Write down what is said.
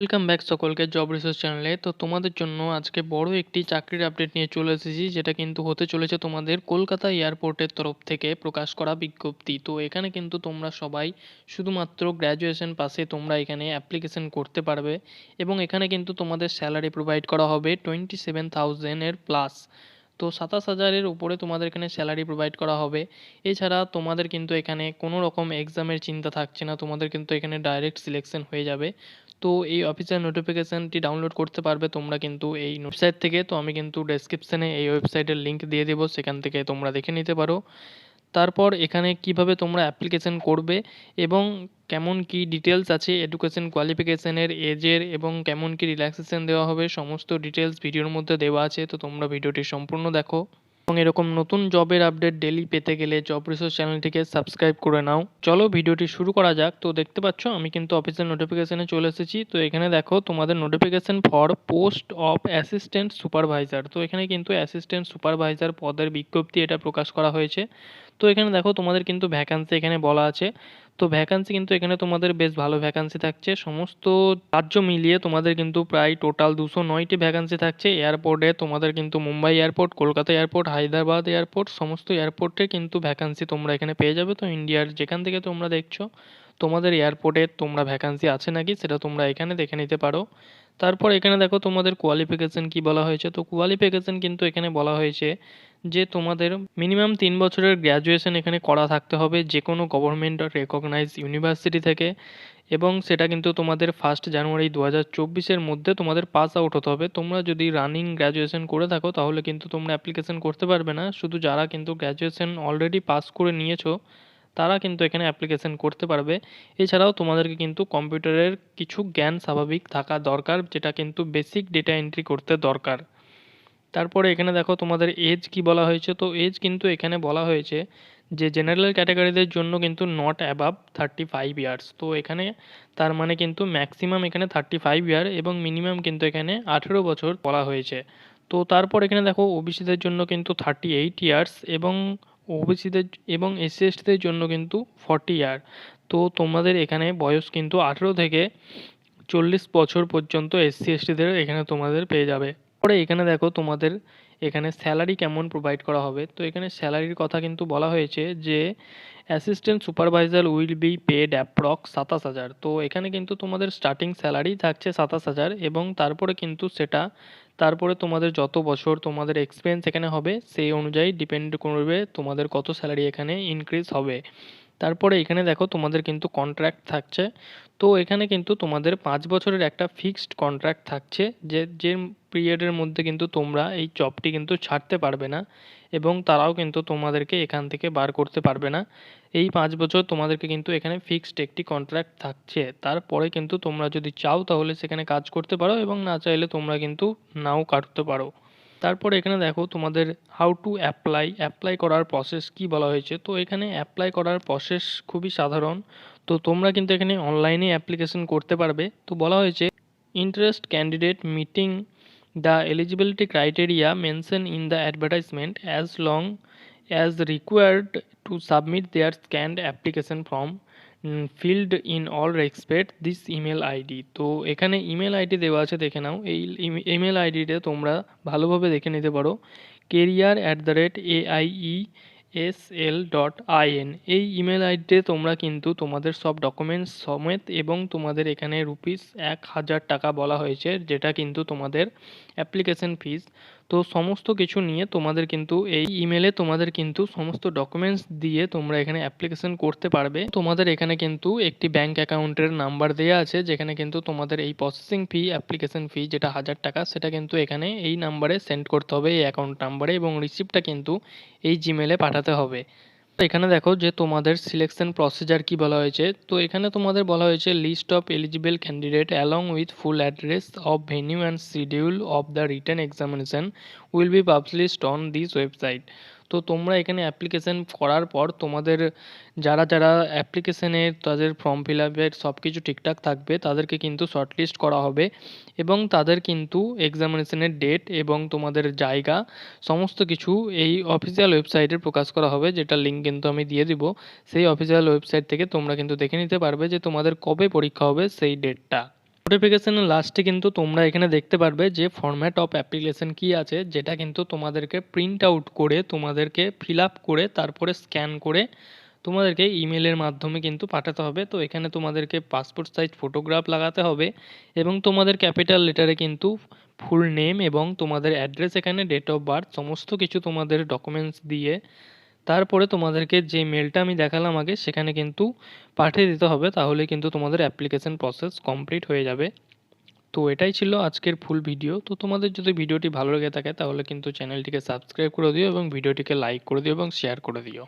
Welcome back সকলকে job research চ্যানেলে। তো তোমাদের জন্য আজকে বড় একটি চাকরির আপডেট নিয়ে চলে এসেছি, যেটা কিন্তু হতে চলেছে তোমাদের কলকাতা এয়ারপোর্টের তরফ থেকে প্রকাশ করা বিজ্ঞপ্তি। তো এখানে কিন্তু তোমরা সবাই শুধুমাত্র গ্র্যাজুয়েশন পাসে তোমরা এখানে অ্যাপ্লিকেশন করতে পারবে এবং এখানে কিন্তু তোমাদের স্যালারি প্রোভাইড করা হবে 27,000 এর প্লাস। তো 27,000-এর উপরে তোমাদের এখানে স্যালারি প্রোভাইড করা হবে। এছাড়া তোমাদের কিন্তু এখানে কোনো রকম এক্সামের চিন্তা থাকছে না, তোমাদের কিন্তু এখানে ডাইরেক্ট সিলেকশন হয়ে যাবে। তো এই অফিসিয়াল নোটিফিকেশনটি ডাউনলোড করতে পারবে তোমরা কিন্তু এই ওয়েবসাইট থেকে। তো আমি কিন্তু ডেসক্রিপশনে এই ওয়েবসাইটের লিঙ্ক দিয়ে দেবো, সেখান থেকে তোমরা দেখে নিতে পারো। তারপর এখানে কিভাবে তোমরা অ্যাপ্লিকেশন করবে এবং কেমন কি ডিটেলস আছে এডুকেশন কোয়ালিফিকেশনের, এজের এবং কেমন কি রিল্যাক্সেশন দেওয়া হবে, সমস্ত ডিটেলস ভিডিওর মধ্যে দেওয়া আছে। তো তোমরা ভিডিওটি সম্পূর্ণ দেখো এবং এরকম নতুন জবের আপডেট ডেলি পেতে গেলে জব রিসার্চ চ্যানেলটিকে সাবস্ক্রাইব করে নাও। চলো ভিডিওটি শুরু করা যাক। তো দেখতে পাচ্ছ আমি কিন্তু অফিসিয়াল নোটিফিকেশনে চলে এসেছি। তো এখানে দেখো তোমাদের notification for post of assistant supervisor. তো এখানে কিন্তু অ্যাসিস্ট্যান্ট সুপারভাইজার পদের বিজ্ঞপ্তি এটা প্রকাশ করা হয়েছে। তো এখানে দেখো তোমাদের কিন্তু ভ্যাকান্সি এখানে বলা আছে। তো ভ্যাকান্সি কিন্তু এখানে তোমাদের বেশ ভালো ভ্যাকান্সি থাকছে, সমস্ত রাজ্য মিলিয়ে তোমাদের কিন্তু প্রায় টোটাল 209টি ভ্যাকান্সি থাকছে। এয়ারপোর্টে তোমাদের কিন্তু Mumbai airport, Kolkata airport, Hyderabad airport, সমস্ত এয়ারপোর্টে কিন্তু ভ্যাকান্সি তোমরা এখানে পেয়ে যাবে। তো ইন্ডিয়ার যেখান থেকে তোমরা দেখছো তোমাদের এয়ারপোর্টে তোমরা ভ্যাকান্সি আছে নাকি সেটা তোমরা এখানে দেখে নিতে পারো। তারপর এখানে দেখো তোমাদের কোয়ালিফিকেশন কি বলা হয়েছে। তো কোয়ালিফিকেশন কিন্তু এখানে বলা হয়েছে যে তোমাদের মিনিমাম 3 বছরের গ্র্যাজুয়েশন এখানে করা থাকতে হবে যে কোনো গভর্নমেন্ট রেকগনাইজ ইউনিভার্সিটি থেকে, এবং সেটা কিন্তু তোমাদের 1 জানুয়ারি 2024-এর মধ্যে তোমাদের পাস আউট হতে হবে। তোমরা যদি রানিং গ্র্যাজুয়েশন করে থাকো তাহলে কিন্তু তোমরা অ্যাপ্লিকেশন করতে পারবে না। শুধু যারা কিন্তু গ্র্যাজুয়েশন অলরেডি পাস করে নিয়েছো তারা কিন্তু এখানে অ্যাপ্লিকেশন করতে পারবে। এছাড়াও তোমাদেরকে কিন্তু কম্পিউটারের কিছু জ্ঞান স্বাভাবিক থাকা দরকার, যেটা কিন্তু বেসিক ডেটা এন্ট্রি করতে দরকার। তারপরে এখানে দেখো তোমাদের এজ কি বলা হয়েছে। তো এজ কিন্তু এখানে বলা হয়েছে যে জেনারেল ক্যাটাগরিদের জন্য কিন্তু নট অ্যাবাভ 35 ইয়ার্স। তো এখানে তার মানে কিন্তু ম্যাক্সিমাম এখানে 35 ইয়ার এবং মিনিমাম কিন্তু এখানে 18 বছর বলা হয়েছে। তো তারপর এখানে দেখো ওবিসিদের জন্য কিন্তু 38 ইয়ার্স এবং ওবিসিদের এবং এসসি এসটিদের জন্য কিন্তু 40 ইয়ার। তো তোমাদের এখানে বয়স কিন্তু 18 থেকে 40 বছর পর্যন্ত এসসি এসটিদের এখানে তোমাদের পেয়ে যাবে। পরে এখানে দেখো তোমাদের এখানে স্যালারি কেমন প্রোভাইড করা হবে। তো এখানে স্যালারির কথা কিন্তু বলা হয়েছে যে assistant supervisor will be paid approx 27,000। তো এখানে কিন্তু তোমাদের স্টার্টিং স্যালারি থাকছে 27,000 এবং তারপরে কিন্তু সেটা তারপরে তোমাদের যত বছর তোমাদের এক্সপিরিয়েন্স এখানে হবে সেই অনুযায়ী ডিপেন্ড করবে তোমাদের কত স্যালারি এখানে ইনক্রিজ হবে। তারপরে এখানে দেখো তোমাদের কিন্তু কন্ট্রাক্ট থাকছে। তো এখানে কিন্তু তোমাদের 5 বছরের একটা ফিক্সড কন্ট্রাক্ট থাকছে, যে পিরিয়ডের মধ্যে কিন্তু তোমরা এই জবটি কিন্তু ছাড়তে পারবে না এবং তারাও কিন্তু তোমাদেরকে এখান থেকে বার করতে পারবে না। এই 5 বছর তোমাদেরকে কিন্তু এখানে ফিক্সড একটি কন্ট্রাক্ট থাকছে। তারপরে কিন্তু তোমরা যদি চাও তাহলে সেখানে কাজ করতে পারো এবং না চাইলে তোমরা কিন্তু নাও কাটতে পারো। তারপরে এখানে দেখো তোমাদের হাউ টু অ্যাপ্লাই করার প্রসেস কি বলা হয়েছে। তো এখানে অ্যাপ্লাই করার প্রসেস খুবই সাধারণ। তো তোমরা কিন্তু এখানে অনলাইনে অ্যাপ্লিকেশন করতে পারবে। তো বলা হয়েছে interest candidate meeting the eligibility criteria mention in the advertisement as long as required to submit their scanned application form field in all respect this email ID. তো এখানে ইমেল আইডি দেওয়া আছে, দেখে নাও। এই ইমেল আইডিতে তোমরা ভালোভাবে দেখে নিতে পারো, career@aie.sl.in। এই ইমেল আইডিতে তোমরা কিন্তু তোমাদের সব ডকুমেন্টস সমেত এবং তোমাদের এখানে ₹1,000 বলা হয়েছে, যেটা কিন্তু তোমাদের অ্যাপ্লিকেশন ফিস। তো সমস্ত কিছু নিয়ে তোমাদের কিন্তু এই ইমেলে তোমাদের কিন্তু সমস্ত ডকুমেন্টস দিয়ে তোমরা এখানে অ্যাপ্লিকেশন করতে পারবে। তোমাদের এখানে কিন্তু একটি ব্যাঙ্ক অ্যাকাউন্টের নাম্বার দেওয়া আছে, যেখানে কিন্তু তোমাদের এই প্রসেসিং ফি, অ্যাপ্লিকেশন ফি যেটা 1,000 টাকা, সেটা কিন্তু এখানে এই নাম্বারে সেন্ড করতে হবে, এই অ্যাকাউন্ট নাম্বারে, এবং রিসিপ্টটা কিন্তু এই জিমেলে পাঠাতে হবে। তো এখানে দেখো যে তোমাদের সিলেকশন প্রসিজার কি বলা হয়েছে। তো এখানে তোমাদের বলা হয়েছে list of eligible candidate along with full address of venue and schedule of the written examination will be published on this website. তো তোমরা এখানে অ্যাপ্লিকেশন করার পর তোমাদের যারা যারা অ্যাপ্লিকেশনে তাদের ফর্ম ফিল আপের সব কিছু ঠিকঠাক থাকবে তাদেরকে কিন্তু শর্টলিস্ট করা হবে এবং তাদের কিন্তু এক্সামিনেশনের ডেট এবং তোমাদের জায়গা সমস্ত কিছু এই অফিসিয়াল ওয়েবসাইটে প্রকাশ করা হবে, যেটা লিঙ্ক কিন্তু আমি দিয়ে দিব। সেই অফিসিয়াল ওয়েবসাইট থেকে তোমরা কিন্তু দেখে নিতে পারবে যে তোমাদের কবে পরীক্ষা হবে সেই ডেটটা। নোটিফিকেশনের লাস্টে কিন্তু তোমরা এখানে দেখতে পারবে যে ফরম্যাট অফ অ্যাপ্লিকেশন কি আছে, যেটা কিন্তু তোমাদেরকে প্রিন্ট আউট করে তোমাদেরকে ফিল আপ করে তারপরে স্ক্যান করে তোমাদেরকে ইমেলের মাধ্যমে কিন্তু পাঠাতে হবে। তো এখানে তোমাদেরকে পাসপোর্ট সাইজ ফটোগ্রাফ লাগাতে হবে এবং তোমাদের ক্যাপিটাল লেটারে কিন্তু ফুল নেম এবং তোমাদের অ্যাড্রেস, এখানে ডেট অফ বার্থ, সমস্ত কিছু তোমাদের ডকুমেন্টস দিয়ে তারপরে তোমাদেরকে যে মেলটা আমি দেখালাম আগে সেখানে কিন্তু পাঠিয়ে দিতে হবে। তাহলে কিন্তু তোমাদের অ্যাপ্লিকেশন প্রসেস কমপ্লিট হয়ে যাবে। তো এটাই ছিল আজকের ফুল ভিডিও। তো তোমাদের যদি ভিডিওটি ভালো লেগে থাকে তাহলে কিন্তু চ্যানেলটিকে সাবস্ক্রাইব করে দিও এবং ভিডিওটিকে লাইক করে দিও এবং শেয়ার করে দিও।